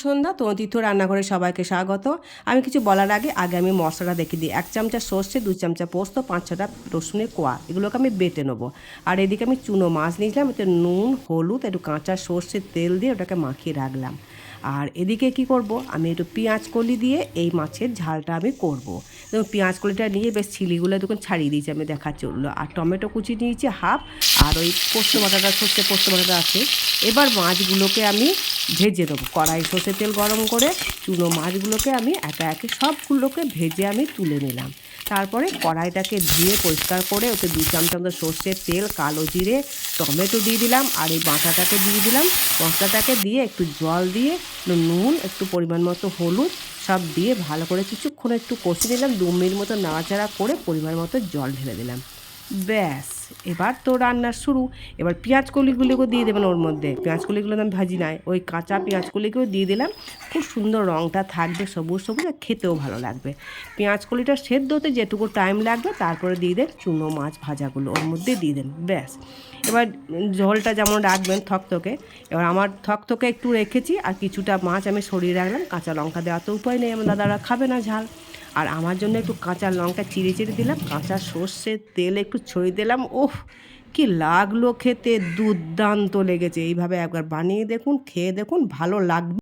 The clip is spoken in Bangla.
সন্ধ্যা তন্তীর্থ রান্নাঘরে সবাইকে স্বাগত। আমি কিছু বলার আগে আমি মশলাটা দেখে দিই। 1 চামচা সর্ষে, 2 চামচা পোস্ত, 5-6টা রসুনের কোয়া, এগুলোকে আমি বেটে নেবো। আর এদিকে আমি চুনো মাছ নিয়েছিলাম, এতে নুন, হলুদ, একটু কাঁচা সর্ষের তেল দিয়ে ওটাকে মাখিয়ে রাখলাম। আর এদিকে কি করব, আমি একটু পেঁয়াজ কলি দিয়ে এই মাছের ঝালটা আমি করব। এবং পেঁয়াজ কলিটা নিয়ে বেশ ছিলিগুলো দেখুন ছাড়িয়ে দিয়েছি, আমি দেখাচ্ছি ওগুলো। আর টমেটো কুচি নিয়েছি হাফ, আর ওই পোস্ত বাটাটা, সর্ষে পোস্ত বাটাটা আছে। এবার মাছগুলোকে আমি ভেজে দেবো। কড়াই সর্ষের তেল গরম করে চুনো মাছগুলোকে আমি একে একে সবগুলোকে ভেজে আমি তুলে নিলাম। তারপরে কড়াইটাকে ধুয়ে পরিষ্কার করে ওতে 2 চামচা মতো সর্ষের তেল, কালো জিরে, টমেটো দিয়ে দিলাম, আর এই বাটাটাকে দিয়ে দিলাম। মশলাটাকে দিয়ে একটু জল দিয়ে নুন, একটু পরিমাণ মতো হলুদ সব দিয়ে ভালো করে কিছুক্ষণ একটু কষিয়ে নিলাম। 2 মিনিট মতো নাড়াচাড়া করে পরিমাণ মতো জল ঢেলে দিলাম। ব্যাস, এবার তো রান্না শুরু। এবার পেঁয়াজ কলিগুলোকেও দিয়ে দেবেন ওর মধ্যে। পেঁয়াজ কলিগুলো আমি ভাজি নাই, ওই কাঁচা পেঁয়াজ কলিকেও দিয়ে দিলাম। খুব সুন্দর রঙটা থাকবে, সবুজ সবুজ, আর খেতেও ভালো লাগবে। পেঁয়াজ কলিটা সেদ্ধ হতে যেটুকু টাইম লাগবে তারপরে দিয়ে দেন চুনো মাছ ভাজাগুলো ওর মধ্যে দিয়ে দেন। ব্যাস, এবার ঝোলটা যেমন রাখবেন থকথকে, এবার আমার থকথকে একটু রেখেছি, আর কিছুটা মাছ আমি সরিয়ে রাখলাম। কাঁচা লঙ্কা দেওয়া তো উপায় নেই, আমার দাদারা খাবে না ঝাল। আর আমার জন্য একটু কাঁচা লঙ্কা চিড়ে চিড়ে দিলাম, কাঁচা সর্ষের তেল একটু ছড়িয়ে দিলাম। ওহ, কি লাগলো খেতে, দুর্দান্ত লেগেছে। এইভাবে একবার বানিয়ে দেখুন, খেয়ে দেখুন, ভালো লাগবে।